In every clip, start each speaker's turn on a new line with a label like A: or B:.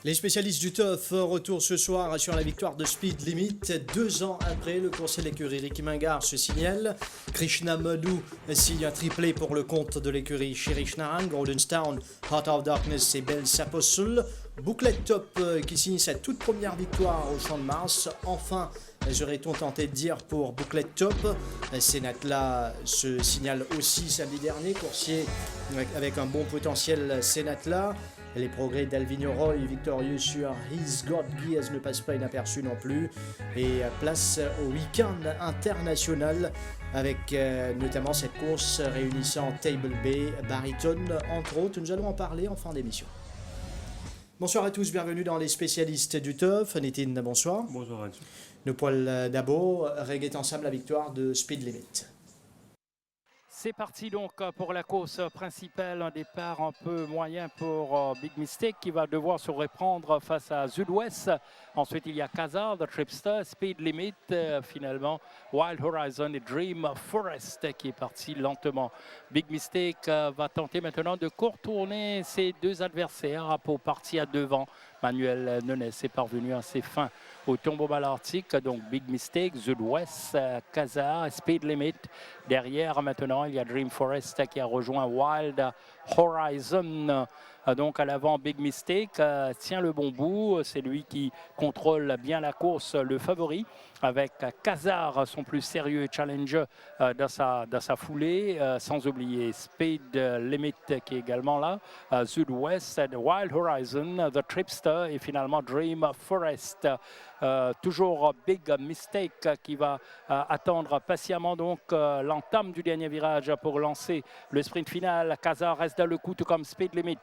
A: Les spécialistes du TUF retour ce soir sur la victoire de Speed Limit. 2 ans après, le conseil de l'écurie Ricky Mingar se signale. Krishna Madhu signe un triplé pour le compte de l'écurie Shirish Narang. Goldenstown, Heart of Darkness et Belle Saposul. Bouclet Top qui signe sa toute première victoire au Champ de Mars. Enfin, serait-on tenté de dire pour Bouclet Top. Sénatla se signale aussi samedi dernier. Coursier avec un bon potentiel Sénatla. Les progrès d'Alvin Roy, victorieux sur His God Gears, ne passent pas inaperçus non plus. Et place au week-end international avec notamment cette course réunissant Table Bay, Barryton, entre autres. Nous allons en parler en fin d'émission. Bonsoir à tous, bienvenue dans les spécialistes du TUF. Nitin, bonsoir.
B: Bonsoir à tous.
A: Nous, Paul Dabo, régate ensemble la victoire de Speed Limit.
C: C'est parti donc pour la course principale, un départ un peu moyen pour Big Mistake qui va devoir se reprendre face à Sud-Ouest. Ensuite il y a Kazar, The Tripster, Speed Limit, finalement Wild Horizon et Dream Forest qui est parti lentement. Big Mistake va tenter maintenant de contourner ses deux adversaires pour partir devant. Manuel Nunes est parvenu assez fin au tombeau balartique, donc Big Mistake, Sud-Ouest, Kazar, Speed Limit. Derrière maintenant, il y a Dream Forest qui a rejoint Wild Horizon. Donc à l'avant, Big Mistake tient le bon bout. C'est lui qui contrôle bien la course, le favori, avec Kazar, son plus sérieux challenger dans sa foulée. Sans oublier Speed Limit qui est également là. Sud-Ouest, Wild Horizon, The Tripster et finalement Dream Forest. Toujours Big Mistake qui va attendre patiemment donc l'entame du dernier virage pour lancer le sprint final. Kazar reste dans le coup tout comme Speed Limit.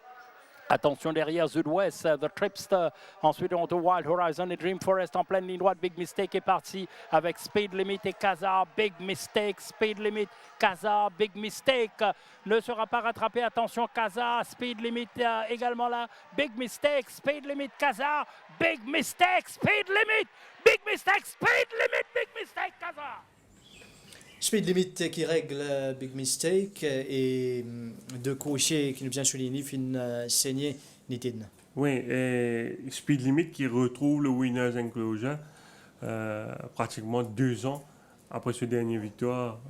C: Attention derrière Sud-Ouest, The Tripster. Ensuite, on retrouve Wild Horizon et Dream Forest en pleine ligne droite. Big Mistake est parti avec Speed Limit et Kazar. Big Mistake, Speed Limit, Kazar. Big Mistake ne sera pas rattrapé. Attention, Kazar, Speed Limit également là. Big Mistake, Speed Limit, Kazar. Big Mistake, Speed Limit. Big Mistake, Speed Limit, Big Mistake, Kazar.
A: Speed Limit qui règle Big Mistake et de Crochet qui nous vient souligner fin saigné Nitin.
B: Oui, et Speed Limit qui retrouve le Winners Enclosure pratiquement 2 ans après ce dernier victoire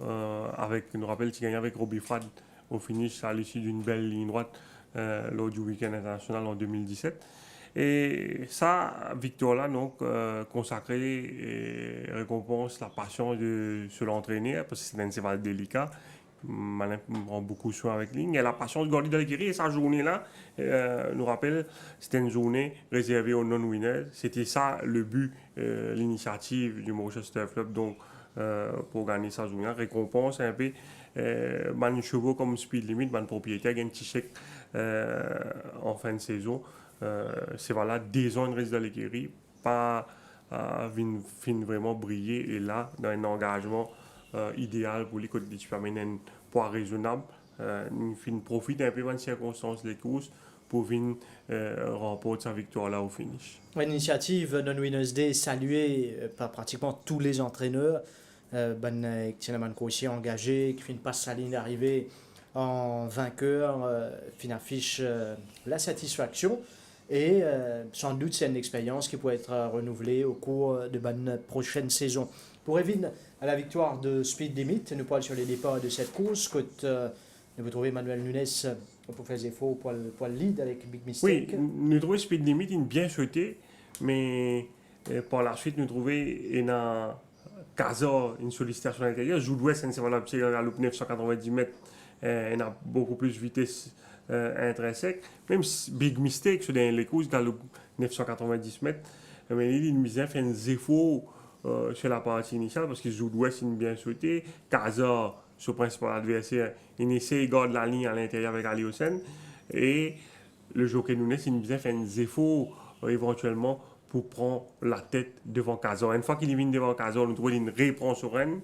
B: avec, je nous rappelle, qui gagnait avec Robbie Fad au finish à l'issue d'une belle ligne droite lors du week-end international en 2017. Et sa victoire-là, donc, consacrée et récompense la passion de se l'entraîner, parce que c'est un cheval délicat. Malin prend beaucoup soin avec lui. Et la passion de Gordy de l'écurie, et sa journée-là, nous rappelle, c'était une journée réservée aux non-winners. C'était ça le but, l'initiative du Mauritius Turf Club, donc, pour gagner sa journée. Récompense un peu, man chevaux comme Speed Limit, man propriétaire, gagne un petit chèque en fin de saison. C'est voilà, 2 ans de reste de l'écurie, pas fin vraiment briller et là, dans un engagement idéal pour les côtés de permettre un poids raisonnable, fin profite un peu de circonstances des courses pour venir remporter sa victoire là au finish.
A: Une initiative Non-Winners Day saluée par pratiquement tous les entraîneurs. Tianaman Crochet engagé, qui passe sa ligne d'arrivée en vainqueur, affiche la satisfaction. Et sans doute, c'est une expérience qui pourrait être renouvelée au cours de la prochaine saison. Pour Evin, à la victoire de Speed Limit, nous parlons sur les départs de cette course. Quand vous trouvez Manuel Nunes pour faire des efforts pour le lead avec Big Mistake.
B: Oui, nous trouvons Speed Limit une bien souhaité, mais par la suite, nous trouvons une Kazar, une sollicitation à l'intérieur. Sud-Ouest, c'est voilà, à 990 mètres, elle a beaucoup plus de vitesse. Intrinsèque. Même Big Mistake sur les courses dans le 990 mètres, mais il a fait un efforts sur la partie initiale parce que Sud-Ouest il bien sauté. Kazar, son principal adversaire, il essaie de garder la ligne à l'intérieur avec Ali Hossein. Et le jockey Nunes, il a fait un efforts éventuellement pour prendre la tête devant Kazar. Une fois qu'il vient devant Kazar, nous trouvons qu'il reprend sur Rennes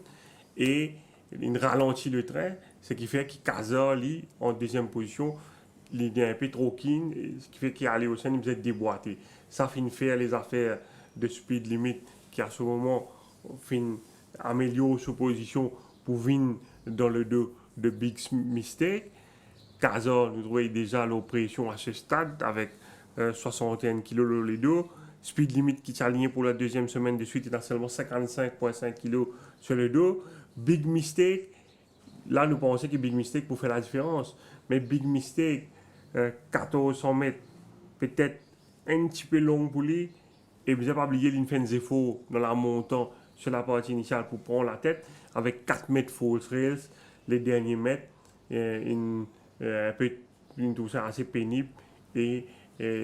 B: et il ralentit le train, ce qui fait que Kazar, en deuxième position, il est un peu trop keen, ce qui fait qu'il allait au sein, il faisait déboîter. Ça finit faire les affaires de Speed Limit qui à ce moment finit améliorer sa position pour venir dans le dos de Big Mistake. Kazar, nous trouvons déjà l'oppression à ce stade avec 61 kg les deux. Speed Limit qui s'est aligné pour la deuxième semaine de suite est à seulement 55,5 kg sur le dos. Big Mistake, là nous pensons que Big Mistake pour faire la différence. Mais Big Mistake, 1400 mètres, peut-être un petit peu long pour lui. Et vous n'avez pas oublié qu'il fait des efforts dans la montant sur la partie initiale pour prendre la tête. Avec 4 mètres false rails, les derniers mètres, un peu une douceur assez pénible. Et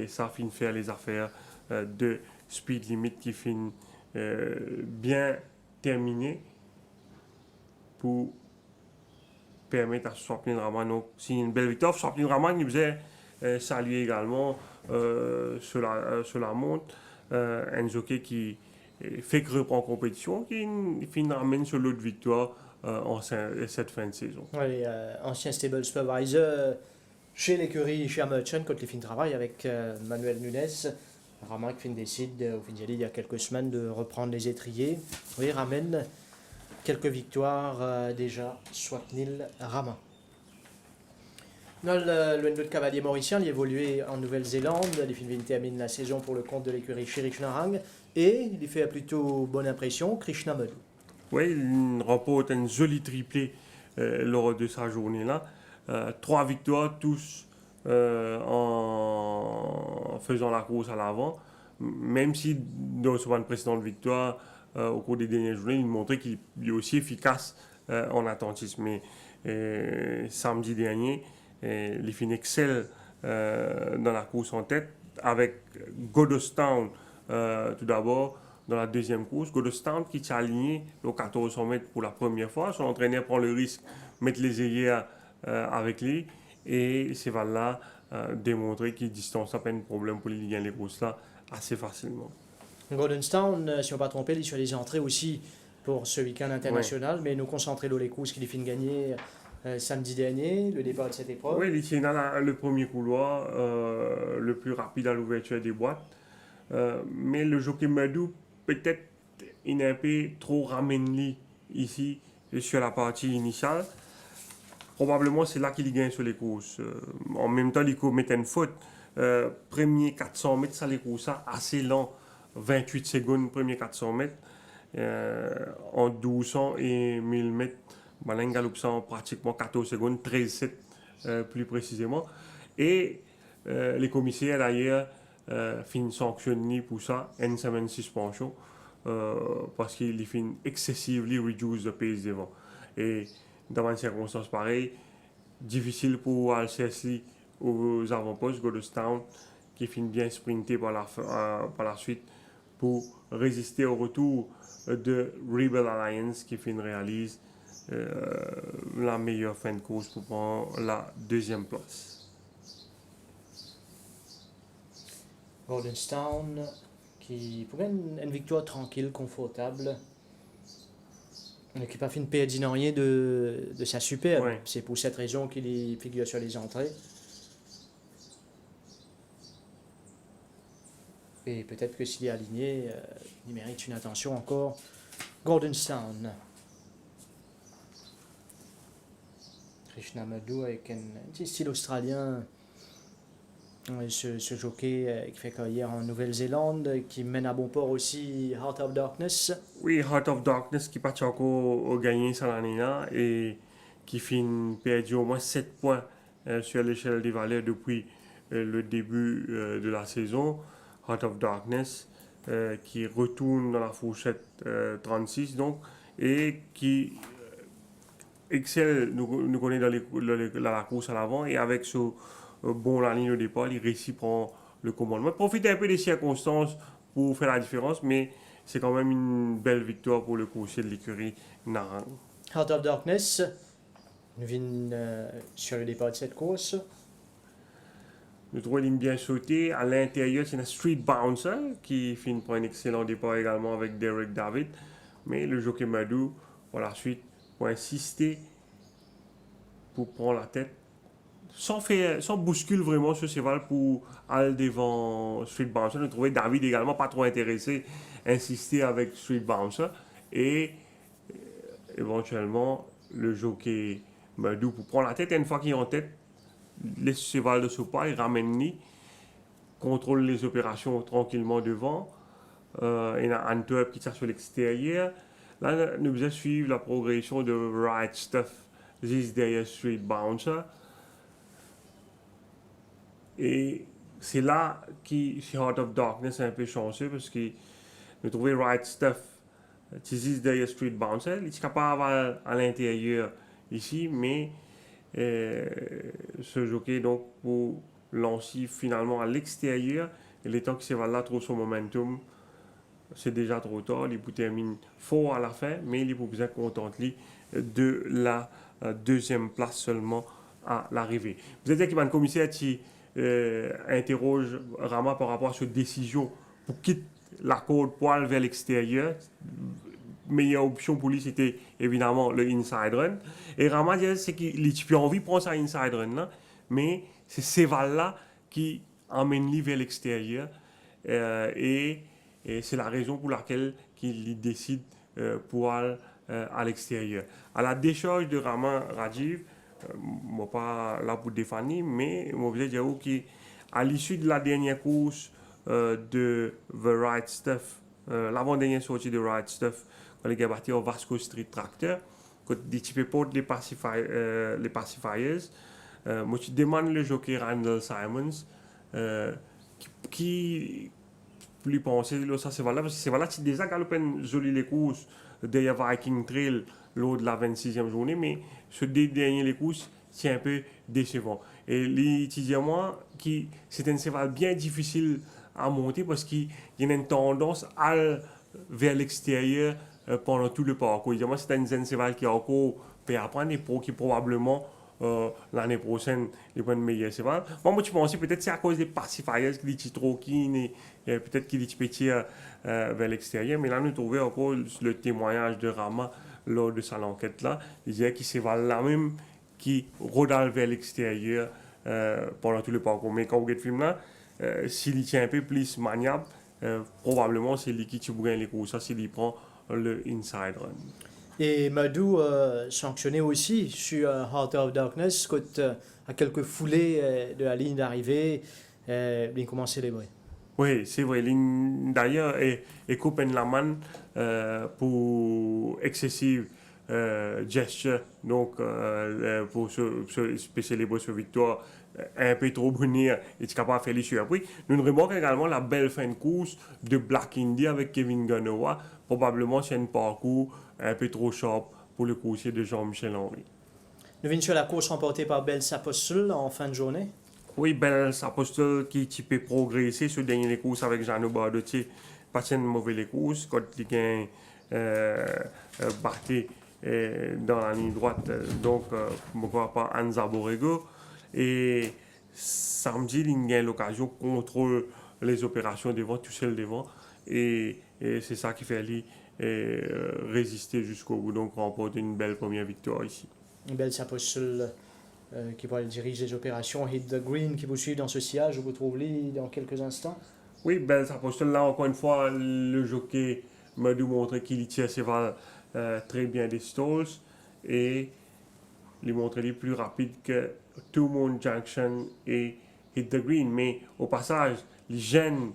B: ça finit de faire les affaires de Speed Limit qui finit bien terminé pour permettre à Swaplin Raman donc signer une belle victoire. Swaplin Raman qui faisait saluer également sur la montre un jockey qui fait que reprend en compétition, qui finit ramène sur l'autre victoire cette fin de saison.
A: Oui, ancien stable supervisor chez l'écurie chez Merchant quand il fin de travail avec Manuel Nunes. Raman qui décide, au final, il y a quelques semaines, de reprendre les étriers. Oui, ramène quelques victoires déjà, Swapnil Raman. Dans le N2 de cavalier mauricien, il évoluait en Nouvelle-Zélande. Il finit termine la saison pour le compte de l'écurie Shirichnarang. Et il fait plutôt bonne impression, Krishna Madhu.
B: Oui, il remporte un joli triplé lors de sa journée-là. 3 victoires, tous en faisant la course à l'avant. Même si dans une précédente victoire, au cours des dernières journées, il montrait qu'il est aussi efficace en attentisme. Mais samedi dernier, il finit excelle dans la course en tête avec Godostown tout d'abord. Dans la deuxième course, Godostown qui s'est aligné au 1400 mètres pour la première fois. Son entraîneur prend le risque de mettre les œillères avec lui. Et c'est là démontrer qu'il distance à peine de problème pour lui gagner les courses là assez facilement.
A: Goldenstown, si on ne pas trompé, il est sur les entrées aussi pour ce week-end international. Mais nous concentrer dans les courses qu'il finit de gagner samedi dernier, le départ de cette épreuve.
B: Oui, il tient le premier couloir, le plus rapide à l'ouverture des boîtes. Mais le jockey Madou, peut-être, il est un peu trop ramène ici sur la partie initiale. Probablement, c'est là qu'il gagne sur les courses. En même temps, il commet une faute. Premier 400 mètres, ça les courses assez lent. 28 secondes, premier 400 mètres. En 1200 et 1000 mètres, Malin galope ça en pratiquement 14 secondes, 13,7 plus précisément. Et les commissaires, d'ailleurs, finissent sanctionnés pour ça, une semaine de suspension, parce qu'ils finissent excessively reduce the pace devant. Et dans une circonstance pareille, difficile pour Alcessi aux avant-postes, Godostown, qui finit bien sprinté par la suite pour résister au retour de Rebel Alliance, qui finit réalise la meilleure fin de course pour prendre la deuxième place.
A: Goldenstown qui pourrait une victoire tranquille, confortable. Qui n'a pas fait une perdre de sa superbe.
B: Ouais.
A: C'est pour cette raison qu'il figure sur les entrées. Et peut-être que s'il est aligné, il mérite une attention encore. Goldenstown. Krishna Madhu avec un petit style australien. Ce jockey qui fait carrière en Nouvelle-Zélande, qui mène à bon port aussi Heart of Darkness.
B: Oui, Heart of Darkness qui part encore au gagné cette année-là et qui finit perdu au moins 7 points sur l'échelle des valeurs depuis le début de la saison. Heart of Darkness qui retourne dans la fourchette 36 donc, et qui excelle, nous connaît dans la course à l'avant et avec ce bon la ligne de départ, il réussit à prendre le commandement. Profite un peu des circonstances pour faire la différence, mais c'est quand même une belle victoire pour le coursier de l'écurie Narang.
A: Heart of Darkness, nous vient sur le départ de cette course.
B: Le droit ligne bien sauté. À l'intérieur, c'est un Street Bouncer qui finit par un excellent départ également avec Derek David. Mais le jockey Madou, pour la suite, pour insister pour prendre la tête. Sans bouscule vraiment ce cheval pour aller devant Street Bouncer. On trouvait David également pas trop intéressé à insister avec Street Bouncer. Et éventuellement, le jockey Madou pour prendre la tête. Et une fois qu'il est en tête, les chevals de ce pas, il ramène ni contrôle les opérations tranquillement devant. Il y a Antwerp qui tire sur l'extérieur. Là, nous devons suivre la progression de Right Stuff, This Dire Street Bouncer. Et c'est là que Heart of Darkness est un peu chanceux parce que nous trouvons Right Stuff, This Dire Street Bouncer. Il est capable à l'intérieur ici, mais ce jockey donc pour lancer finalement à l'extérieur. Et les temps que Sevala trouve son momentum, c'est déjà trop tard. Il termine fort à la fin, mais il est bien content de la deuxième place seulement à l'arrivée. Vous êtes dit que le commissaire qui interroge Rama par rapport à cette décision pour quitter la corde poil vers l'extérieur. Meilleure option pour lui, c'était évidemment le inside run. Et Rama dit c'est qu'il a envie de prendre ça inside run, là, mais c'est Seval-là qui emmène lui vers l'extérieur. Et c'est la raison pour laquelle il décide pour aller à l'extérieur. À la décharge de Rama Rajiv, moi pas là pour défendre, mais moi je dire qu'à l'issue de la dernière course de The Right Stuff, l'avant-dernière sortie de Right Stuff, quand les gars battus au Vasco Street Tractor, quand des types portent les pacifiers, moi je demande le jockey Randall Simons qui lui pensait ça c'est valable parce que c'est valable c'est déjà galopé joli les courses derrière Viking Trail lors de la 26e journée mais ce dernier les courses c'est un peu décevant et l'étudiant qui c'est un cheval bien difficile à monter parce qu'il y a une tendance à vers l'extérieur pendant tout le parcours. Évidemment, c'est un cheval qui a encore peut apprendre et pour qui probablement l'année prochaine il va être meilleur cheval. Moi, je pense peut-être que c'est à cause des pacifiers qui dit trop keen et peut-être qu'il dit petit vers l'extérieur. Mais là, nous trouvons encore le témoignage de Rama lors de sa enquête là. Il disait que c'est cheval là même qui rodale vers l'extérieur pendant tout le parcours. Mais quand vous regardez le film là, s'il tient un peu plus maniable, probablement c'est lui qui tue les courses. Ça, s'il y prend le inside run.
A: Et Madou sanctionné aussi sur Heart of Darkness, quand à quelques foulées de la ligne d'arrivée, il commence à célébrer.
B: Oui, c'est vrai. D'ailleurs, et coupe la main pour excessive gesture, donc pour célébrer sa victoire un peu trop bonheur et tu capable de faire les surprises. Nous remarquons également la belle fin de course de Black India avec Kevin Ganoa. Probablement c'est un parcours un peu trop sharp pour le coursier de Jean-Michel Henry.
A: Nous venons sur la course remportée par Belle Sapostol en fin de journée.
B: Oui, Belle Sapostol qui peut progresser sur les dernières courses avec Jeannot Bardotier. Pas une mauvaise course quand il gagne batté dans la ligne droite. Donc, je ne vois pas Anza Borrego. Et samedi, il a l'occasion contre les opérations devant, tout seul devant. Et c'est ça qui fait aller résister jusqu'au bout. Donc, remporter une belle première victoire ici.
A: Belle Sapostol qui va diriger les opérations. Hit the Green qui vous suit dans ce sillage. Je vous trouve là dans quelques instants.
B: Oui, Belle Sapostol, là, encore une fois, le jockey m'a dû montrer qu'il tient ses balles très bien des stalls. Et il montre les plus rapide que Two Moon Junction et Hit the Green. Mais au passage, les jeunes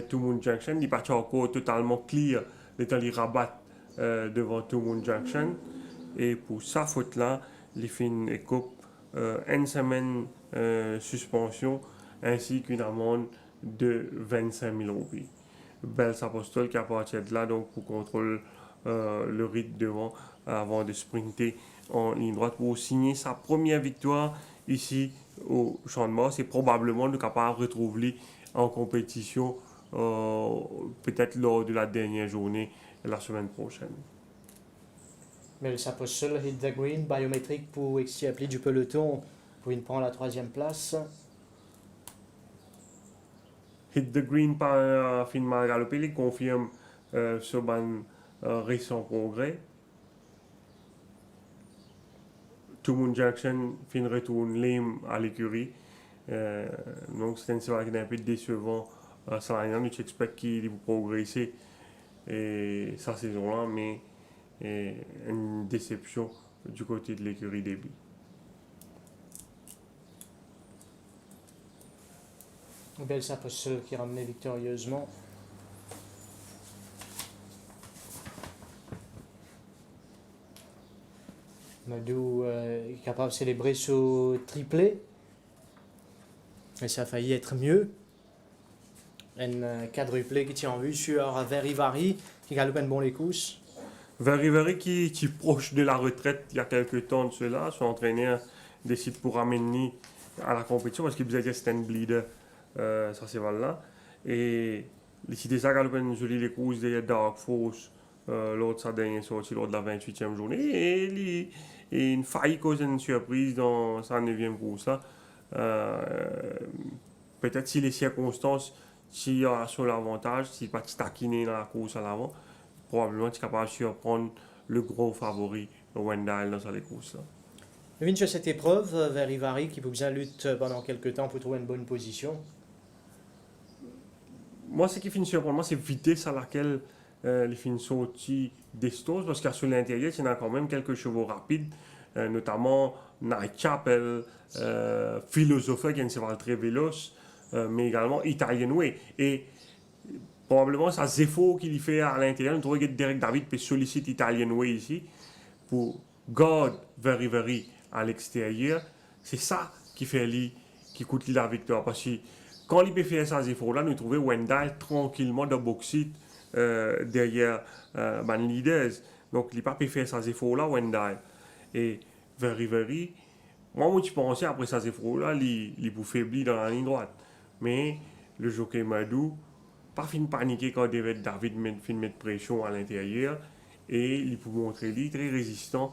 B: Two Moon Junction, ils partent encore totalement clear, les temps ils rabattent devant Two Moon Junction. Et pour sa faute-là, les fins et coupe une semaine suspension ainsi qu'une amende de 25 000 roupies. Belle Sapostol qui appartient de là donc pour contrôler le rythme devant avant de sprinter en ligne droite pour signer sa première victoire ici au Champ de Mars et probablement nous capable de retrouver en compétition peut-être lors de la dernière journée la semaine prochaine.
A: Belle Sapostol, Hit the Green, biométrique pour appeler du peloton pour une prend la 3e place.
B: Hit the Green par finalement galopé, il confirme ce récent progrès. Two Moon Junction fin retourne lame à l'écurie. Donc c'est un cheval qui est un peu décevant cette année. Nous expectons qu'il va progresser sa saison-là, mais une déception du côté de l'écurie début.
A: Belle Sapostel qui ramenait victorieusement. Madou est capable de célébrer ce triplé. Et ça a failli être mieux. Un quadruplé qui tient en vue sur Very Vary, qui galope un bon les courses.
B: Very Very qui est proche de la retraite il y a quelques temps de cela. Son entraîneur décide pour ramener à la compétition parce qu'il faisait c'était un bleeder, ça c'est là. Et il décide ça galope une jolie les courses derrière Dark Force lors de sa dernière sortie lors de la 28e journée. Et une faille cause une surprise dans sa 9e course là. Peut-être si les circonstances, s'il y a sur l'avantage, s'il pas taquiner dans la course à l'avant, probablement tu es capable de surprendre le gros favori Wendell dans les courses là.
A: Vin sur cette épreuve, Very Vary qui peut bien lutter pendant quelques temps pour trouver une bonne position.
B: Moi, ce qui finit surprendre, c'est la vitesse à laquelle les fins sorties d'Estos, parce qu'à sur l'intérieur, il y a quand même quelques chevaux rapides, notamment Night Chapel, Philosopher qui est un cheval très véloce, mais également Italian Way. Et probablement, ça Zepho qu'il y fait à l'intérieur. Nous trouvons que Derek David peut solliciter Italian Way ici pour garder Very Very à l'extérieur. C'est ça qui fait lui, qui coûte lui la victoire. Parce que quand il peut faire ça Zepho là, nous trouvons Wendell tranquillement dans Boxit derrière les leaders. Donc, il n'a pas pu faire ça Zepho là, Wendell. Et Very Very, moi, je pensais après ça Zepho là, il peut faiblir dans la ligne droite. Mais le jockey Madou, pas fin de paniquer quand David fin de mettre pression à l'intérieur. Et il peut montrer lui très résistant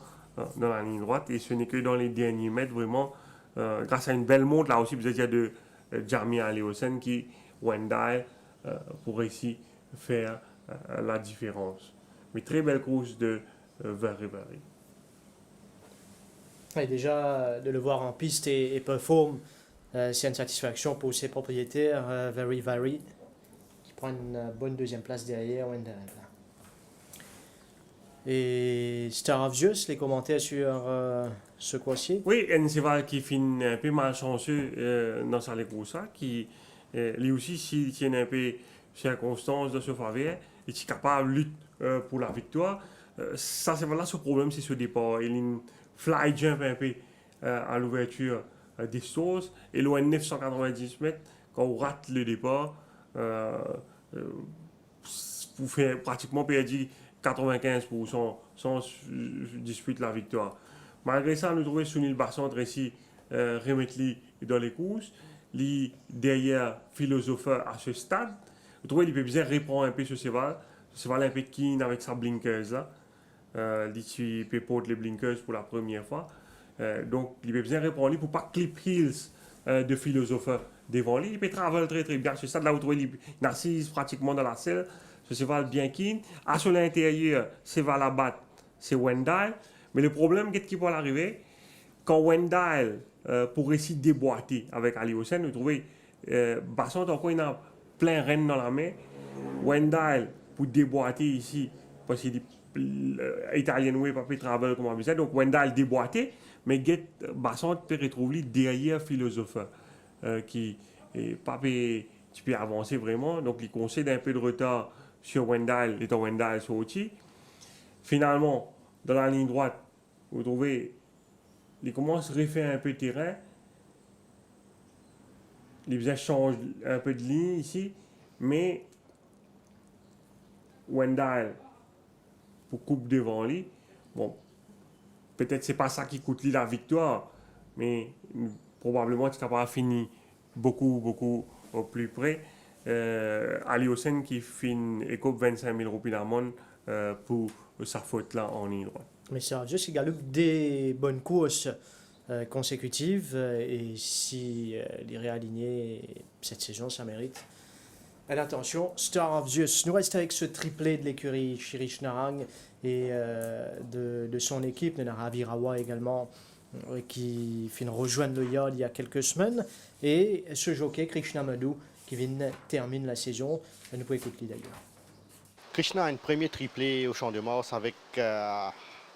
B: dans la ligne droite. Et ce n'est que dans les derniers mètres, vraiment, grâce à une belle montre, là aussi, vous avez de Jamie Aleosen qui, Wendell, pour réussir faire la différence. Mais très belle course de Very Very.
A: Et déjà, de le voir en piste et performe, c'est une satisfaction pour ses propriétaires, Very Vary, qui prend une bonne deuxième place derrière Wendell. Et Star of Zeus, les commentaires sur ce croisier.
B: Oui, un cheval qui finit un peu malchanceux dans sa course, qui lui aussi, s'il tient un peu circonstances de ce faveur, il est capable de lutter pour la victoire. Ça, c'est voilà ce problème, c'est ce départ. Il y a une fly jump un peu à l'ouverture des sources. Et loin de 990 mètres, quand on rate le départ, vous faites pratiquement perdre 95% sans disputer la victoire. Malgré ça, nous trouvons Sunil Bassant ici remettre dans les courses. Derrière Philosopher à ce stade, vous trouvez qu'il peut bien reprendre un peu ce cheval un peu keen avec sa blinkers là. Il peut porter les blinkers pour la première fois. Donc, il peut bien reprendre pour pas clip heels de Philosopher devant lui. Il peut travailler très très bien. Ce stade là, vous trouvez il assise pratiquement dans la selle. Ce cheval bien keen. À sur l'intérieur, cheval à battre, c'est Wendell. Mais le problème qui peut arriver, quand Wendell pour essayer de déboîter avec Aleosen, vous trouvez Bassant encore il a plein rêne dans la main. Wendell pour déboîter ici, parce qu'il dit Italian Way pas pu travailler comme on dit. Donc Wendell déboîté, mais Bassant peut retrouver derrière Philosopher qui n'est pas tu peux avancer vraiment. Donc il concède un peu de retard sur Wendell, étant Wendell sorti. Finalement, dans la ligne droite, vous trouvez, il commence à refaire un peu de terrain. Il change un peu de ligne ici, mais Wendell pour coupe devant lui. Bon, peut-être c'est pas ça qui coûte lui la victoire, mais probablement tu es capable de finir beaucoup au plus près. Aleosen qui finit écope 25 000 roupies d'amende pour sa faute là en ligne droite.
A: Mais c'est juste qu'il galope des bonnes courses consécutives et si il est réaligné cette saison, ça mérite. Et attention, Star of Zeus nous reste avec ce triplé de l'écurie Shirish Narang et de son équipe, de Naravi Rawa également, qui vient rejoindre le yard il y a quelques semaines. Et ce jockey, Krishna Madhu, qui termine la saison. Nous pouvons écouter d'ailleurs.
D: Krishna a un premier triplé au Champ de Mars avec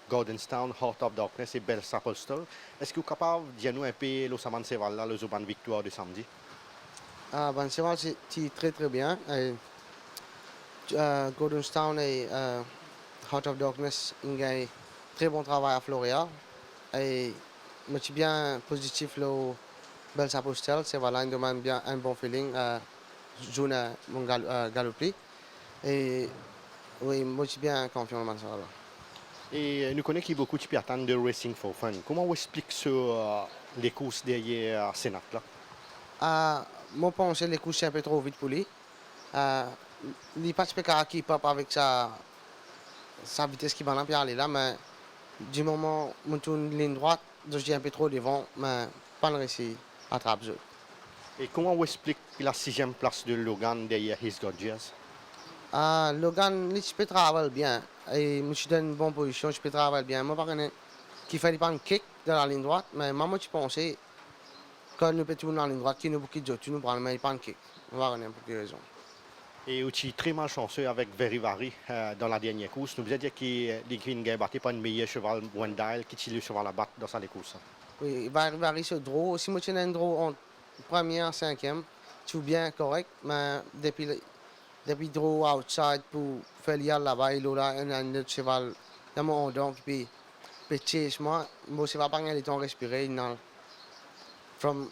D: Gordonstown, Heart of Darkness et Belle Sapolster. Est-ce que vous êtes capable de dire nous un peu le Saman Seval, le Zoban Victoire de samedi?
E: Cheval, c'est très très bien. Gordonstown et Heart of Darkness, ils ont un très bon travail à Floria. Et je suis bien positif le Belsa Postel. C'est voilà, il demande bien un bon feeling. Joue mon galopé. Et oui, moi je suis bien confiant dans ça.
D: Et nous connaissons qu'il y a beaucoup de piatans de Racing for Fun. Comment on explique sur les courses derrière Sénat là?
E: Moi, je pense que les coups, c'est un peu trop vite pour lui. Il n'est pas spécial keep up avec sa vitesse qui va aller là, mais du moment où on tourne ligne droite, je dis un peu trop devant, mais pas réussi à attraper.
D: Et comment on explique la 6e place de Logan derrière His Gorgeous?
E: Logan, il peut travailler bien. Et je suis dans une bonne position, je peux travailler bien. Moi, par contre, qu'il fallait pas un kick dans la ligne droite, mais moi, je pensais, quand nous peut tourner dans la ligne droite, qu'il nous beaucoup de jeux, nous prenons, mais pas un kick. On va revenir pour quelle raison.
D: Et aussi très malchanceux avec Very Vary dans la dernière course. Nous vous dire qu'il n'a battu pas un meilleur cheval Wendell qui tire le cheval à battre dans sa course.
E: Oui, il va arriver ce draw. Si moi je un draw en première, cinquième, tout bien correct, mais depuis draw outside pour faire l'IA là-bas, il aura un autre cheval dans mon donc puis chase moi, moi c'est pas pas le temps respirer non. From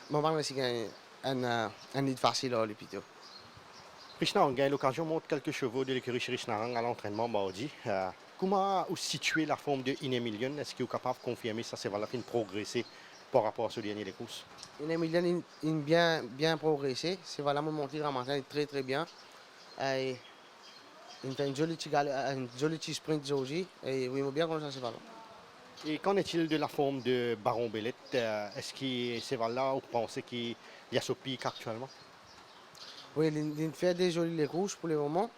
E: mon pas aussi un nid facile là plutôt.
D: Krishna, on a eu l'occasion de montrer quelques chevaux de l'écurie Shrishnarang à l'entraînement mardi. Comment vous situez la forme de Inemilion? Est-ce que vous êtes capable de confirmer ça, c'est valable, progresser par rapport à ce dernier des courses?
E: Inemilion il bien progressé, c'est vraiment monté le matin très très bien. Et il fait un joli petit sprint aujourd'hui et oui, il m'a bien connu ça c'est valable.
D: Et qu'en est-il de la forme de Baron Bellette? Est-ce que c'est là ou pensez qu'il y a ce pic actuellement?
E: Oui, il fait des jolis les rouges pour le moment.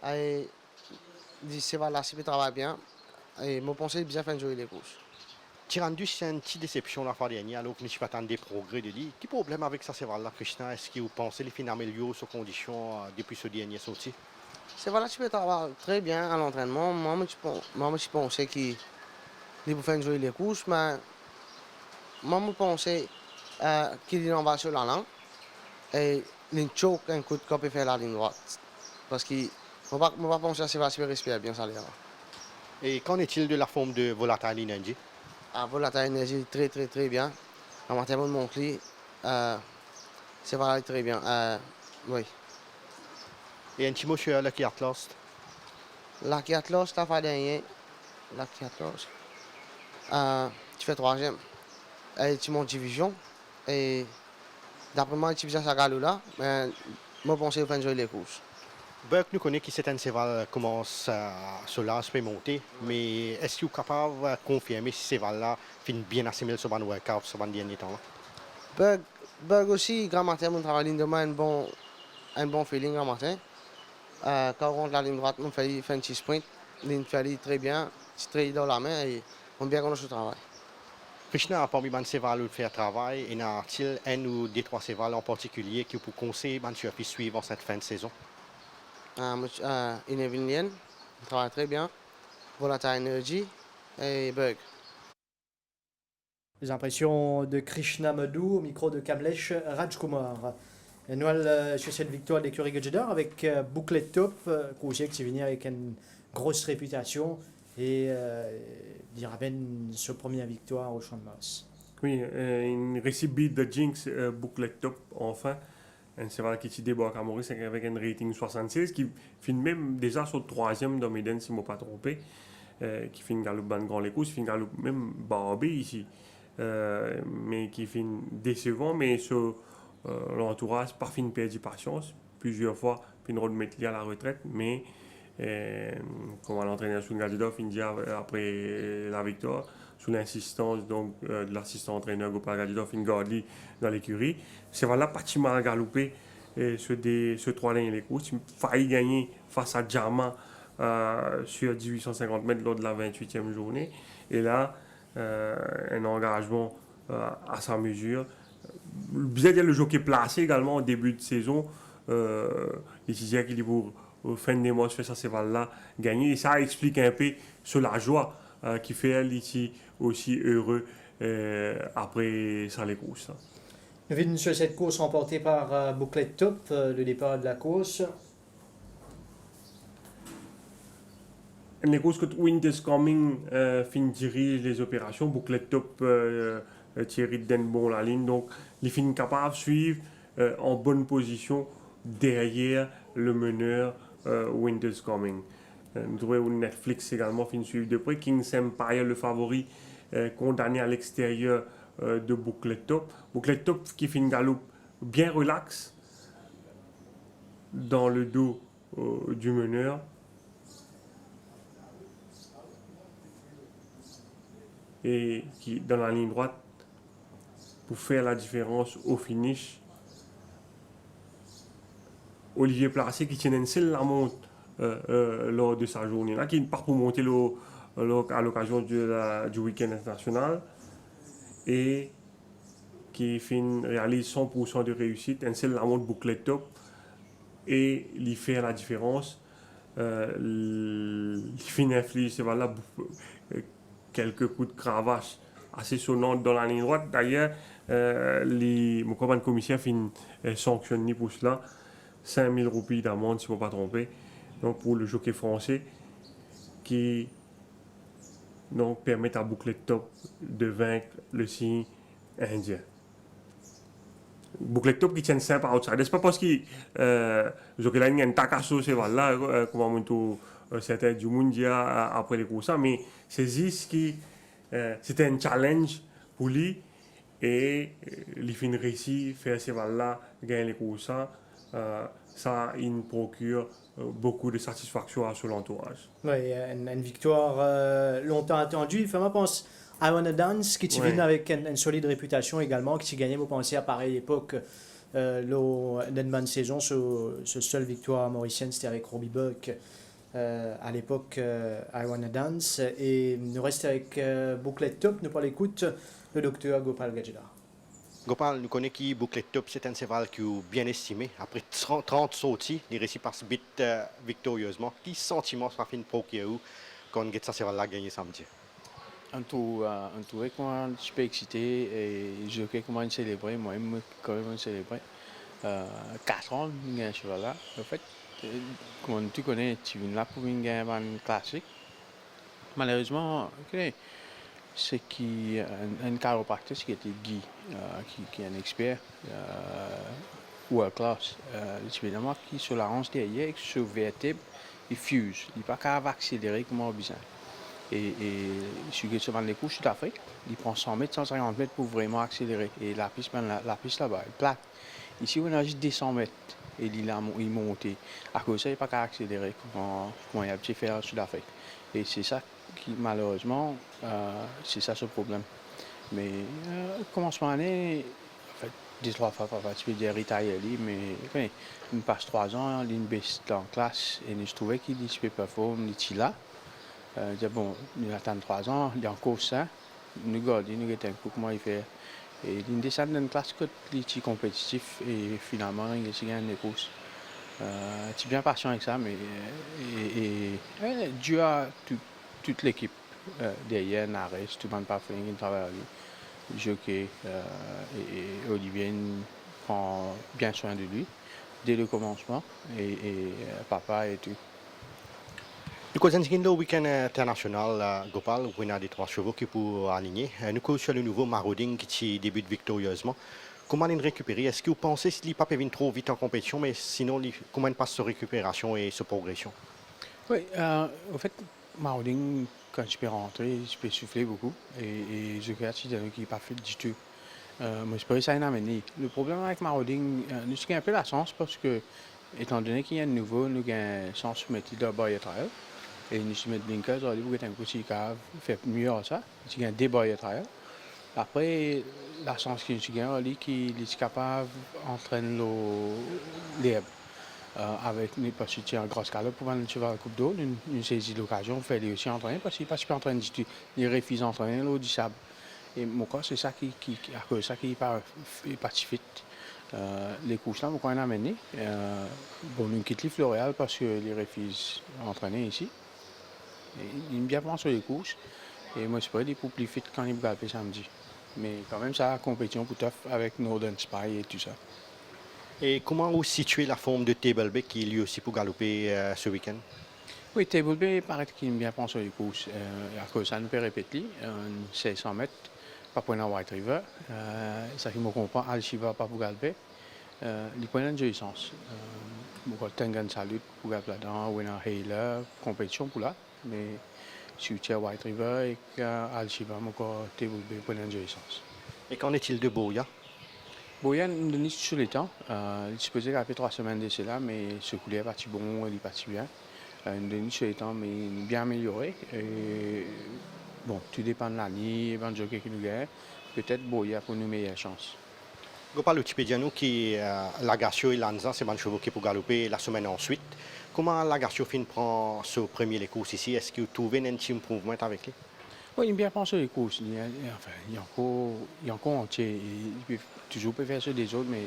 E: Et c'est là, il travaille bien. Et je pense qu'il bien fait jouer les rouges.
D: Tirandus, c'est une petite déception la fois dernière, alors que nous pas des progrès de lui. Quel problème avec ça, c'est là, Krishna? Est-ce que vous pensez les fins améliorent sur conditions depuis ce dernier sorti?
E: C'est là, tu peux travailler très bien à l'entraînement. Moi, je pensais qu'il pouvait faire jouer les rouges, mais moi, je pensais qu'il en va sur la langue. Et il choque un coup de cop et fait la ligne droite. Parce que je ne pas penser que ça va se respirer bien ça.
D: Et qu'en est-il de la forme de Volatile Energy?
E: Volatile Energy très très très bien. En matière de mon clé, c'est valable très bien. Oui.
D: Et un petit mot sur Lucky Atlas?
E: Lucky Atlas, la fois dernière. Lucky Atlas. Tu fais troisième. Et tu montes division. Et d'après moi, tu fais ça galou là. Mais moi, je pense qu'il faut jouer les courses.
D: Burke nous connaît que certains cheval commence cela se fait monter, mais est-ce que vous êtes capable de confirmer si ces cheval-là finit bien assimilé sur le workout sur le dernier temps?
E: Burke aussi, grand matin, mon travail ligne de main, un bon feeling grand matin. Quand on rentre la ligne droite, on fait un petit sprint. Ligne fait très bien, c'est très dans la main et on bien connaît ce travail.
D: Krishna a parmi les cheval de faire travail et n'a-t-il un ou deux trois cheval en particulier qui vous conseille de suivre cette fin de saison?
E: Inemilion, il travaille très bien. Volatile Energy et Burke.
A: Les impressions de Krishna Madhu au micro de Kamlesh Rajkumar. Noël sur cette victoire de l'écurie Gudjedar avec Bouclet Top, Kouziek qui vient avec une grosse réputation et dira bien sa première victoire au Champ de Mars.
B: Oui, une récit beat de Jinx Bouclet Top, enfin. Un cheval qui débarque à Maurice avec un rating 76, qui finit même déjà sur le troisième dans Méden, si je ne me pas trompé, qui finit galope dans Grand Lécos, qui finit galope même barbé ici, mais qui finit décevant, mais sur l'entourage, par fin perdu patience, plusieurs fois, puis une remettre à la retraite, mais comme l'entraîneur sous Gadidov, il dit après la victoire, sous l'insistance donc de l'assistant entraîneur Gopal Gadidov, il garde dans l'écurie. C'est voilà, pratiquement à galoper ce 3 lignes les courses. Il a failli gagner face à Djama sur 1850 mètres lors de la 28e journée. Et là, un engagement à sa mesure. Bien dire le jockey placé également au début de saison. Il disait qu'il pour fin de mois sur ça, c'est là gagner. Et ça explique un peu sur la joie qui fait elle ici aussi heureux après ça les courses.
A: Nous venons sur cette course remportée par Booklet Top, le départ de la course.
B: Les courses que Winter's Coming fin dirige les opérations, Booklet Top Thierry Denbon la ligne, donc les fins capables de suivre en bonne position derrière le meneur Winter's Coming. Nous trouvons Netflix également fin suivre de près. King's Empire, le favori, condamné à l'extérieur de Booklet Top. Booklet Top qui fait une galope bien relax dans le dos du meneur. Et qui, dans la ligne droite, pour faire la différence au finish. Olivier Placé qui tient une seule la monte lors de sa journée là, qui part pour monter à l'occasion du week-end international et qui réalise 100% de réussite, un seul la monte Booklet Top et il fait la différence. Il fait inflige voilà, quelques coups de cravache assez sonnants dans la ligne droite. D'ailleurs, mon commandant commissaire sanctionné pour cela. 5 000 roupies d'amende, si je ne me pas tromper, donc pour le jockey français qui donc, permet à Booklet Top de vaincre le signe indien. Booklet Top qui tient simple outside. C'est pas parce que le jockey là, il y a un takasso, c'est voilà, comme on dit, c'était du mondial après les courses, mais c'est juste que c'était un challenge pour lui et il finit réussi faire ces là gagner les courses. Ça il procure beaucoup de satisfaction à son entourage.
A: Oui, une victoire longtemps attendue. Il fait, moi, pense I Wanna Dance, qui vient avec une solide réputation également, qui s'est gagné, vous pensez, à pareille époque, d'une bonne saison. Ce seule victoire mauricienne, c'était avec Robbie Buck. À l'époque, I Wanna Dance. Et nous restons avec Booklet Top. Nous parlons l'écoute, le docteur Gopal Gadjidar.
D: Gopal, nous connaissons qui Booklet Top, c'est un cheval qui est bien estimé. Après 30 sorties, il réussit par se bit victorieusement. Quel sentiment ça fait une pro qui est où quand on ce cheval-là gagné samedi?
F: En tout cas, je suis excité et je sais comment célébrer. Moi-même, quand même célébrer. 4 ans, il y a un cheval-là. En fait, comme tu connais, tu viens là pour une game classique. Malheureusement, okay, c'est un chiropracteur qui était Guy, qui est un expert world class. Évidemment, qui sur la hanche derrière, sur vertèbre, il fuse. Il n'est pas capable d'accélérer comme on a besoin. Et sur les couches, tout à fait, il prend 100 mètres, 150 mètres pour vraiment accélérer. Et la piste là-bas, elle plate. Ici, on a juste 200 mètres et il monte. À cause de ça, il n'est pas capable d'accélérer comme il a pu faire sur la feuille. Et c'est ça qui, malheureusement, c'est ça ce problème. Mais commencement d'année, en fait, 2-3 fois, tu peux dire retire, mais il passe 3 ans, il baisse en classe et je trouvais qu'il peut performer, il est là. Bon, il attend 3 ans, il est encore ça. Nous regardons, nous regardons comment il fait. Et il descend dans une classe qui est compétitif et finalement il gagne les courses. Je suis bien patient avec ça, mais Dieu a toute l'équipe derrière, Nares, tout le monde pas fait, il travaille avec lui. Jockey et Olivier prend bien soin de lui dès le commencement et papa et tout.
D: Nous avons le week-end international, Gopal, où on a des 3 chevaux qui pour aligner. Nous avons sur le nouveau Marauding qui débute victorieusement. Comment il récupérer? Est-ce que vous pensez qu'il pas vient trop vite en compétition, mais sinon, comment il passe sa récupération et sa progression?
F: Oui, en fait, Marauding, quand je peux rentrer, je peux souffler beaucoup. Et je regarde si qui n'est pas fait du tout. Moi, je peux essayer d'amener. Le problème avec Marauding, nous avons un peu la chance parce que, étant donné qu'il y a un nouveau, nous avons une chance de mettre de boy trial. Et nous sommes blinkers, on a dit un coup si fait mieux à ça. Il y a un débat à trial. Après, la chance qu'il y a, qu'il est capable d'entraîner l'herbe. Avec parce qu'il y a un gros scala pour un cheval à coupe d'eau, nous saisit l'occasion de faire aussi entraîner parce qu'il n'est pas entraîné du tout. Il refuse d'entraîner l'eau du sable. Et mon cas, c'est ça qui n'est pas fit. Les courses là, on a amené. Bon, nous quittons Floréal parce qu'il refuse d'entraîner ici. Il est bien bon sur les courses. Et moi, je peux dire pour plus vite quand il va samedi. Mais quand même, ça a compétition pour tough avec Northern Spy et tout ça.
D: Et comment vous situez la forme de Table Bay qui est lui aussi pour galoper ce week-end?
F: Oui, Table Bay paraît qu'il aime bien prendre sur les courses. À cause ça nous peut répéter, 600 mètres, pas pour la White River. Ça qui me comprend, Al-Shiva pas pour galoper. Il prend une jolie sens. Beaucoup de Tengan Salut pour galoper là-dedans, Winner Hayler, compétition pour là. Mais si tu as White River et Al-Shiva, encore Table Bay prend une jolie sens.
D: Et qu'en est-il de Boya?
F: Boyan nous donne sur les temps. Il se posait après 3 semaines de cela, mais ce coulis est parti bon, il est parti bien. Nous donne sur les temps, mais il est bien amélioré. Et, bon, tout dépend de l'année, de jockey qui nous gagne. Peut-être Boya pour nous meilleure chance.
D: Vous parlez Wikipédia qui Lagacio et Lanza, c'est des chevaux qui pour galoper la semaine ensuite. Comment Lagacio prend ce premier les courses ici? Est-ce que vous trouvez un petit improvement avec lui?
F: Oui, il aime bien penser les courses. Il est encore entier. Il peut toujours faire sur des autres, mais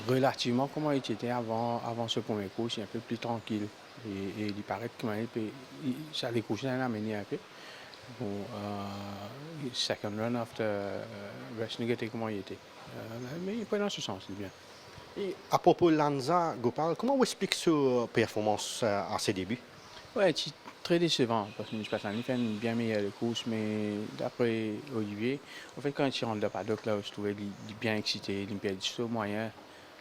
F: relativement comment il était avant ce premier course, il est un peu plus tranquille. Et il paraît que ça a décroché dans la manière un peu. Bon, second run after West Nugget, comment il était. Mais il peut dans ce sens, il est bien.
D: Et à propos de Lanza, Gopal, comment vous expliquez sa performance à ses débuts?
F: Ouais, c'est très décevant parce que je pense qu'il fait une bien meilleure course, mais d'après Olivier, en fait, quand il rentre dans le paddock, là, je trouvais qu'il est bien excité, il perd du moyen.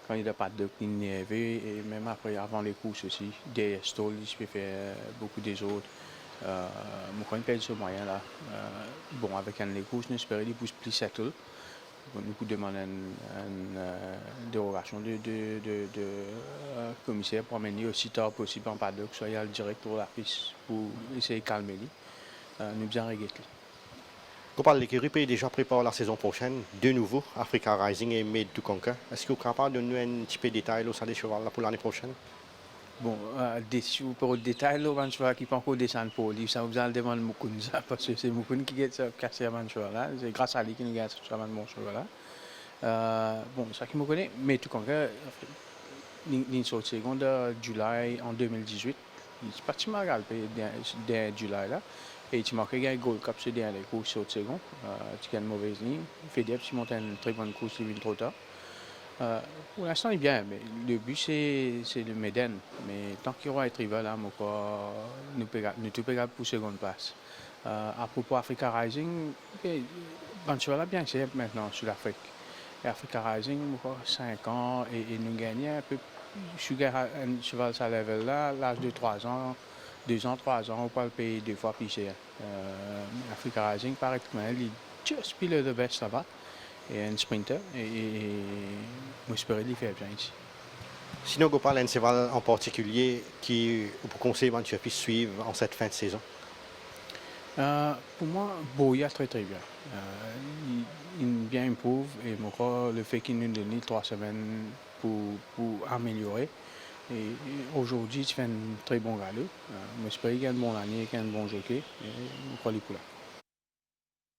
F: Quand il est dans le paddock, il est énervé, et même après, avant les courses aussi, des stalls, il peut faire beaucoup des autres. Quand il perd du moyen, là, bon, avec un les courses, j'espère qu'il pousse plus settle. Nous pouvons demander une dérogation de commissaire pour amener aussi tard possible en paddock, soit il y a le direct pour la piste pour essayer de calmer lui. Nous bien régler.
D: Gopal, l'écurie peut déjà préparer la saison prochaine, de nouveau, Africa Rising et Made to Conquer. Est-ce que vous êtes capable de nous donner un petit peu de détails sur des chevaux pour l'année prochaine?
F: Bon, pour le détail, là, je vois qu'il peut encore descendre pour lui. Ça vous a demandé Moukoun, parce que c'est Moukoun qui a cassé avant ce là. C'est grâce à lui qu'il a cassé avant mon cheval là. Bon, ça qui me connaît, mais tout compte, il sort seconde de juillet en 2018. Il est parti mal dès juillet là. Et il marque un Gold Cup sur les courses sur second. Tu as une mauvaise ligne. Il fait des petits montants une très bonne course, il vient trop tard. Pour l'instant, il est bien, mais le but, c'est le Méden. Mais tant qu'il y aura un rival, là, nous pouvons pour seconde place. À propos d'Africa Rising, Banchola bien c'est maintenant sur l'Afrique. Et Africa Rising, 5 ans, et nous gagnons un peu. Je suis un cheval à level là, l'âge de 3 ans, 2 ans, 3 ans, on peut le payer 2 fois plus cher. Africa Rising, paraît que il est juste pile de best là-bas. Et un sprinter, et moi j'espère qu'il fait bien ici.
D: Sinon, Gopal, un cheval en particulier qui vous conseille de suivre en cette fin de saison?
F: Pour moi, Boya très très bien. Il bien improuve et le fait qu'il nous donne 3 semaines pour améliorer. Et aujourd'hui, il fait un très bon galop. Moi j'espère qu'il a un bon année, qu'il a un bon jockey. Et je crois qu'il est là.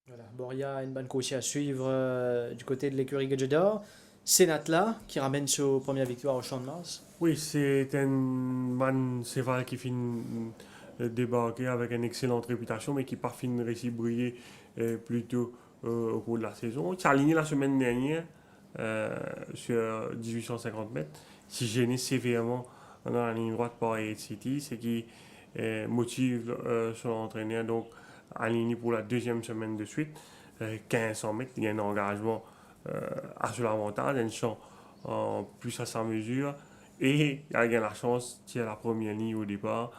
A: Voilà, Boria, une bonne course à suivre du côté de l'écurie Gadjedor. Senatla qui ramène sa première victoire au Champ de Mars.
B: Oui, c'est un man cheval qui finit débarquer avec une excellente réputation, mais qui part finir réussi briller plutôt au cours de la saison. Il s'est aligné la semaine dernière sur 1850 mètres. Si gêné sévèrement dans la ligne droite par Aid City, c'est qui motive son entraîneur donc aligné pour la deuxième semaine de suite. 1500 mètres, il y a un engagement à son avantage, un champ plus à sa mesure. Et il a la chance de tirer la première ligne au départ.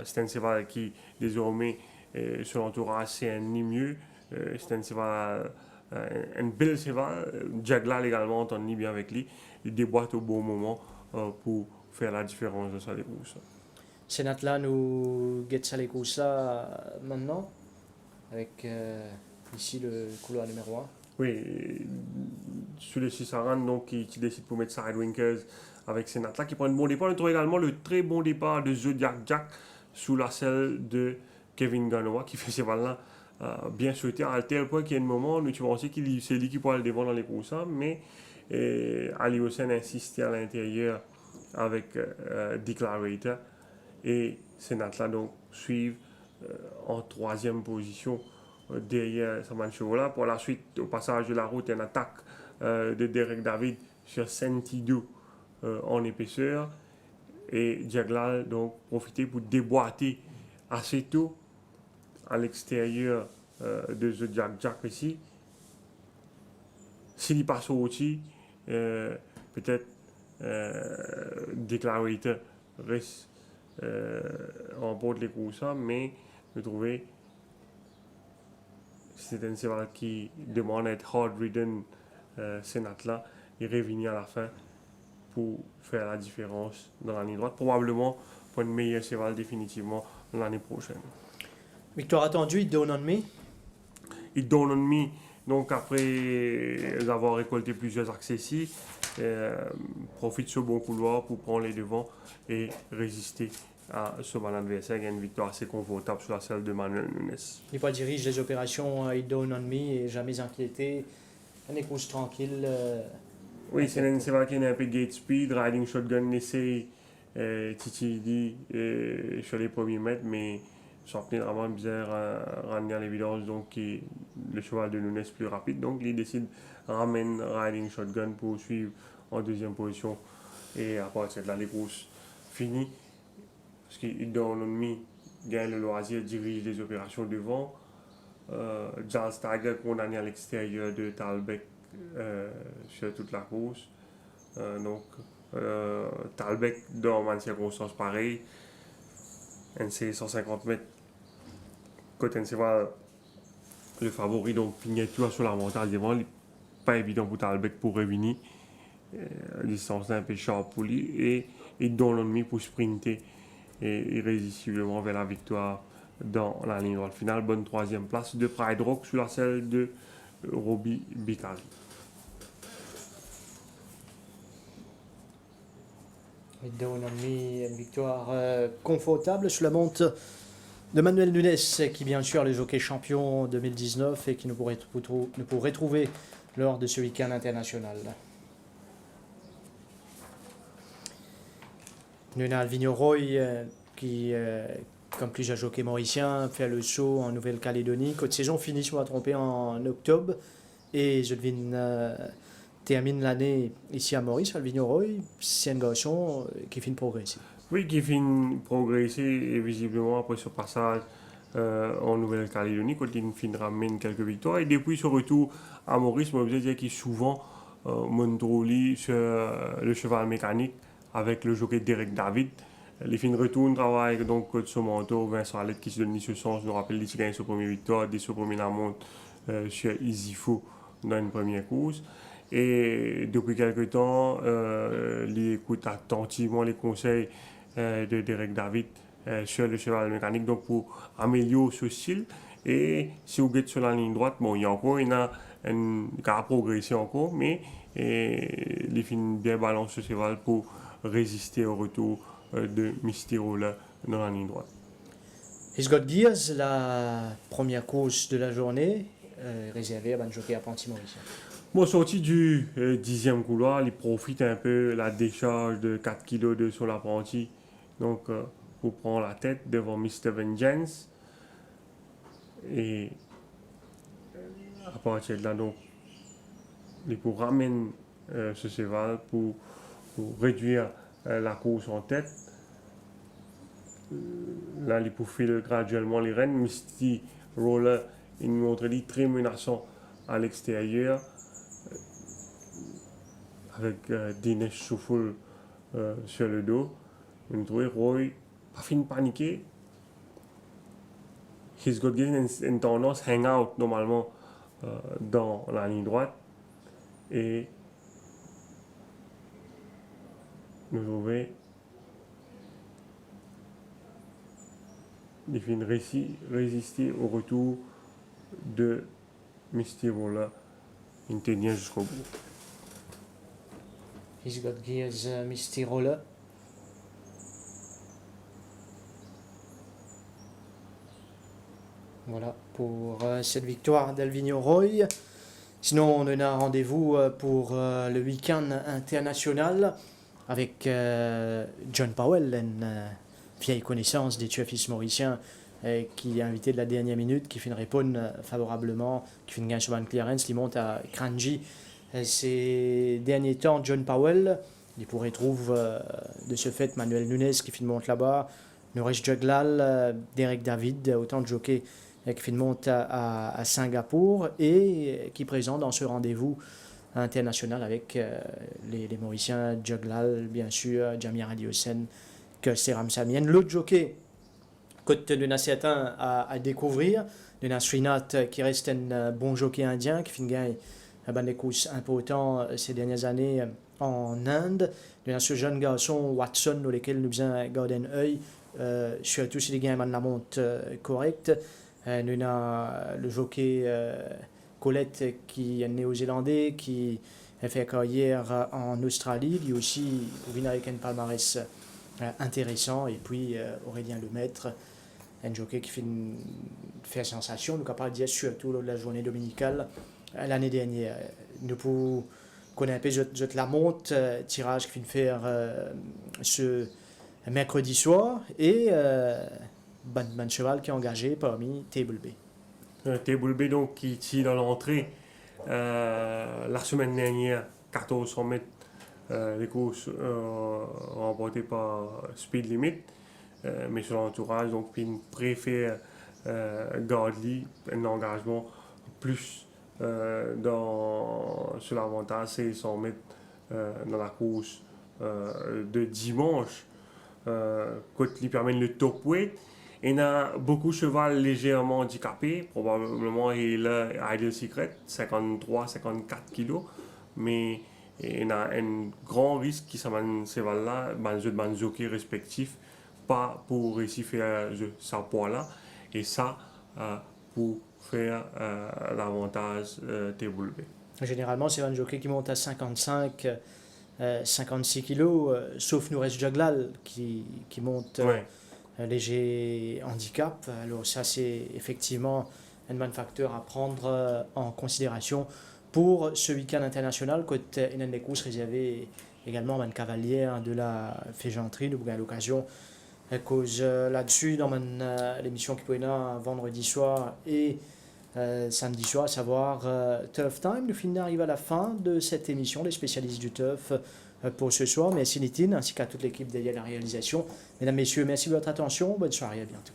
B: C'est un cheval qui, désormais, son entourage, c'est un ni mieux. C'est un cheval, un bel cheval. Jagla également entend ni bien avec lui. Il déboîte au bon moment pour faire la différence de sa décourse.
A: Senatla nous guette ça les courses maintenant, avec ici le couloir numéro 1.
B: Oui, sur les 640, donc qui décide pour mettre Sidewinkers avec Senatla, qui prend un bon départ. On trouve également le très bon départ de Zodiac Jack sous la selle de Kevin Ganoa, qui fait ces balles-là bien souhaité, à tel point qu'il y a un moment, nous pensons que c'est lui qui pourra le devant dans les courses, mais Ali Hossein insistait à l'intérieur avec Declarator, et Senatla donc suivent en troisième position derrière Saman Chevola. Pour la suite, au passage de la route, une attaque de Derek David sur Sentido en épaisseur. Et Jaglal donc profité pour déboîter assez tôt à l'extérieur de The Jack ici. S'il passe au outil, peut-être Declarator reste remporte les courses, mais je trouvais c'est un cheval qui demande à être hard ridden là, il revient à la fin pour faire la différence dans la ligne droite, probablement pour une meilleure cheval définitivement l'année prochaine.
A: Victoire attendue, It Dawn on Me.
B: It Dawn on Me, donc après avoir récolté plusieurs accès ici, profite de ce bon couloir pour prendre les devants et résister à ce bon adversaire qui a une victoire assez confortable sur la selle de Manuel Nunes.
A: Il pas dirige les opérations It Dawn on Me et jamais inquiété. Un écoute tranquille.
B: Oui, c'est vrai qu'il y a un peu gate speed, riding shotgun, essaye Titi sur les premiers mètres, mais sorti vraiment bizarre à ramener à l'évidence, donc le cheval de Nunes plus rapide, donc il décide de ramener riding shotgun pour suivre en deuxième position, et à partir de là, les courses finies, parce qu'il donne l'ennemi, gagne le loisir, dirige les opérations devant. Charles Tiger condamné à l'extérieur de Talbec sur toute la course. Talbec dans une circonstance pareille, NC 150 mètres, côté NC le favori, donc Pignature sur l'avantage devant, pas évident pour Talbec pour revenir, distance un peu sharp pour lui, et il donne l'ennemi pour sprinter et irrésistiblement vers la victoire dans la ligne droite finale. Bonne troisième place de Pride Rock sur la selle de Robbie Bicari.
A: It Dawn on Me, une victoire confortable sur la monte de Manuel Nunes, qui bien sûr le jockey champion 2019 et qui nous pourrait trouver lors de ce week-end international. Nuna Alvino Roy, qui, comme plusieurs jockeys mauriciens, fait le saut en Nouvelle-Calédonie. Côte saison finit, si on va tromper, en octobre. Et Zodvin termine l'année ici à Maurice. Alvino Roy, c'est un garçon qui finit de progresser.
B: Oui, qui finit de progresser et visiblement après ce passage en Nouvelle-Calédonie, quand il finit de ramener quelques victoires. Et depuis ce retour à Maurice, je veux dire qu'il souvent montre sur le cheval mécanique avec le jockey Derek David. Les fins de retour travaillent donc de son mentor Vincent Alette qui se donne ce sens. Je nous rappelle qu'il gagne sa première victoire dès ce premier la montre sur Easyfo dans une première course. Et depuis quelques temps, il écoute attentivement les conseils de Derek David sur le cheval mécanique, donc pour améliorer ce style. Et si vous êtes sur la ligne droite, bon, il y a encore une à progresser encore, mais il finit bien balancer ce cheval pour résister au retour de Mystirola dans la ligne droite.
A: He's Got Gears, la première course de la journée, réservée à un jockey apprenti mauricien.
B: Bon, sorti du 10e couloir, il profite un peu de la décharge de 4 kg de son apprenti, donc pour prendre la tête devant Mr. Vengeance. Et à partir de là, donc, il pour ramener ce cheval pour réduire la course en tête. Là, il pour filer graduellement les rênes. Misty Roller, il nous montre très menaçant à l'extérieur, avec Dinesh Souffle sur le dos. On trouve Roy pas fini de paniquer. He's got une tendance hang out normalement dans la ligne droite. Et nous trouvons il finit résister au retour de Misty Roller. Il tenait jusqu'au bout.
A: He's Got Gears, Misty Roller. Voilà pour cette victoire d'Alvino Roy. Sinon, on a rendez-vous pour le week-end international avec John Powell, une vieille connaissance des tueurs fils mauriciens qui est invité de la dernière minute, qui fait une réponse favorablement, qui fait une gain sur Van Clearance, il monte à Kranji. Ces derniers temps, John Powell, il pourrait trouver de ce fait Manuel Nunes qui fait une monte là-bas, Norris Juglal, Derek David, autant de jockeys qui fait une monte à Singapour et qui présente dans ce rendez-vous international avec les Mauriciens Juglal, bien sûr, Jamir Adiosen, que Seram Samien. L'autre jockey, côte de Nassetin à découvrir, de Nasrinath qui reste un bon jockey indien qui fait une gagne à des courses importants ces dernières années en Inde. De ce jeune garçon Watson, dans lequel nous faisons garder un œil, surtout si les gains de la monte correcte. Nous avons le jockey Colette qui est néo-zélandais, qui a fait carrière en Australie, lui aussi vient avec un palmarès intéressant. Et puis Aurélien Lemaître, un jockey qui fait sensation, nous capable de dire surtout lors de la journée dominicale l'année dernière. Nous pouvons connaître un peu la monte, tirage qui vient faire ce mercredi soir, et ban cheval qui est engagé parmi Table B.
B: Table B donc qui tire dans l'entrée la semaine dernière, 1400 mètres, les courses remportées par Speed Limit, mais sur l'entourage, donc puis il préfère Gardley, un engagement plus sur l'avantage, c'est 100 mètres dans la course de dimanche, côté lui permet le top weight. Il y a beaucoup de cheval légèrement handicapés, probablement il a Ideal Secret, 53-54 kg, mais il y a un grand risque qui s'amène ces cheval-là, dans les jockeys respectifs, pas pour réussir à faire ce poids-là, et ça pour faire l'avantage Table B.
A: Généralement, c'est un jockey qui monte à 55, 56 kg, sauf Noures Juglal qui monte léger handicap. Alors ça, c'est effectivement un bon facteur à prendre en considération pour ce week-end international, côté une des courses réservées également à une cavalière de la Fégenterie. Nous avons l'occasion à cause là-dessus dans l'émission qui peut être vendredi soir et samedi soir, à savoir Turf Time. Nous arrivons à la fin de cette émission, les spécialistes du turf pour ce soir. Merci Nitin, ainsi qu'à toute l'équipe derrière la réalisation. Mesdames, Messieurs, merci de votre attention. Bonne soirée, à bientôt.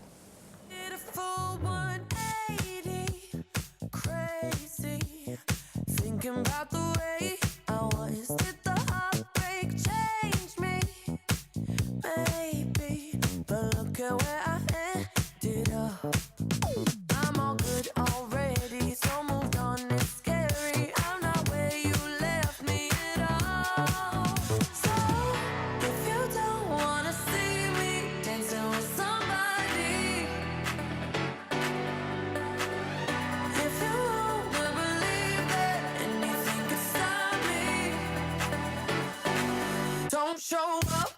G: Don't show up,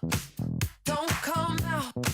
G: don't come out.